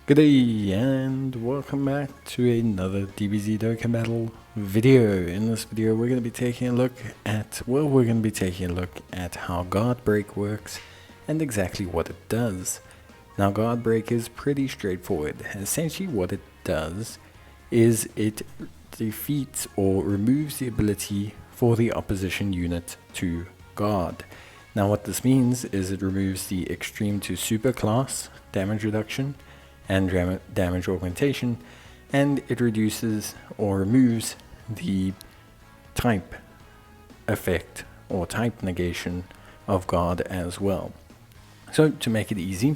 Good day and welcome back to another DBZ Dokkan Battle video. In this video we're going to be taking a look at, how guard break works and exactly what it does. Now guard break is pretty straightforward. Essentially what it does is it defeats or removes the ability for the opposition unit to guard. Now what this means is it removes the extreme to super class damage reduction and damage augmentation, and it reduces or removes the type effect or type negation of guard as well. So to make it easy,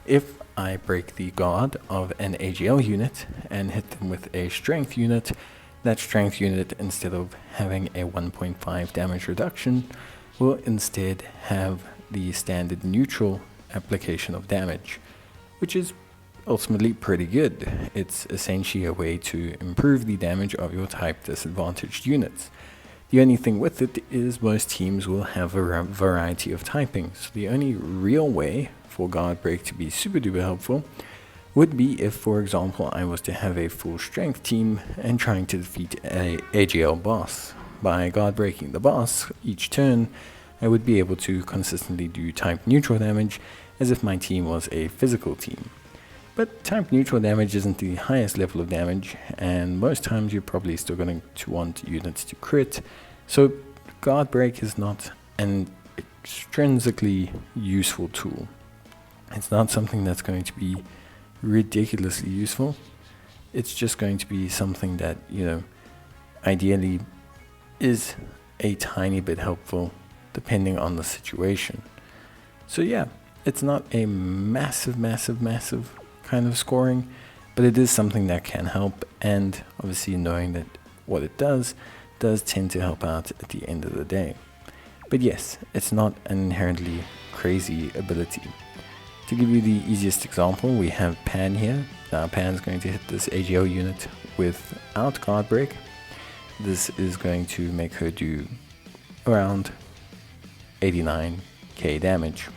if I break the guard of an AGL unit and hit them with a strength unit, that strength unit, instead of having a 1.5 damage reduction, will instead have the standard neutral application of damage, which is ultimately pretty good. It's essentially a way to improve the damage of your type disadvantaged units. The only thing with it is most teams will have a variety of typings. So the only real way for guard break to be super duper helpful would be if, for example, I was to have a full strength team and trying to defeat a AGL boss. By guard breaking the boss each turn, I would be able to consistently do type neutral damage as if my team was a physical team. But type neutral damage isn't the highest level of damage, and most times you're probably still going to want units to crit, so guard break is not an extrinsically useful tool. It's not something that's going to be ridiculously useful. It's just going to be something that, ideally is a tiny bit helpful depending on the situation. So yeah, it's not a massive kind of scoring, but it is something that can help, and obviously knowing that what it does tend to help out at the end of the day. But yes, it's not an inherently crazy ability. To give you the easiest example, we have Pan here. Now Pan's going to hit this AGL unit without guard break. This is going to make her do around 89k damage.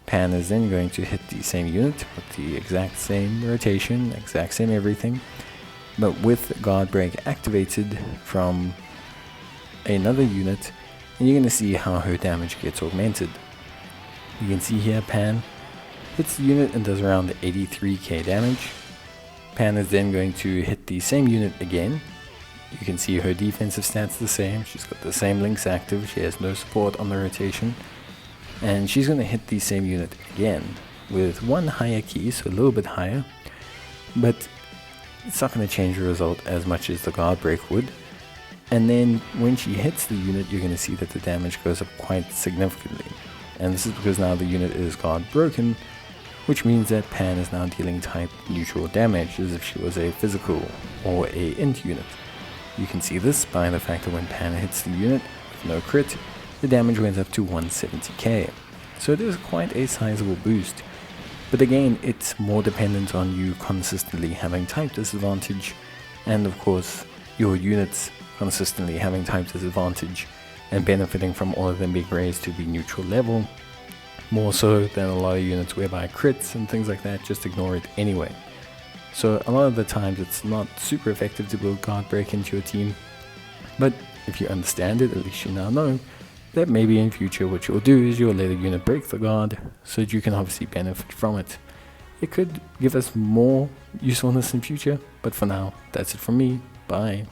Pan is then going to hit the same unit with the exact same rotation, exact same everything, but with guard break activated from another unit, and you're going to see how her damage gets augmented. You can see here Pan hits the unit and does around 83k damage. Pan is then going to hit the same unit again. You can see her defensive stats the same, she's got the same links active, she has no support on the rotation. And she's going to hit the same unit again with one higher key, so a little bit higher, but it's not going to change the result as much as the guard break would. And then when she hits the unit, you're going to see that the damage goes up quite significantly. And this is because now the unit is guard broken, which means that Pan is now dealing type neutral damage as if she was a physical or a int unit. You can see this by the fact that when Pan hits the unit with no crit, the damage went up to 170k, so it is quite a sizable boost. But again, it's more dependent on you consistently having type disadvantage, and of course your units consistently having type disadvantage and benefiting from all of them being raised to the neutral level, more so than a lot of units whereby crits and things like that just ignore it anyway. So a lot of the times it's not super effective to build guard break into your team, but if you understand it, at least you now know that maybe in future what you'll do is you'll let a unit break the guard so that you can obviously benefit from it. It could give us more usefulness in future, but for now, that's it from me. Bye.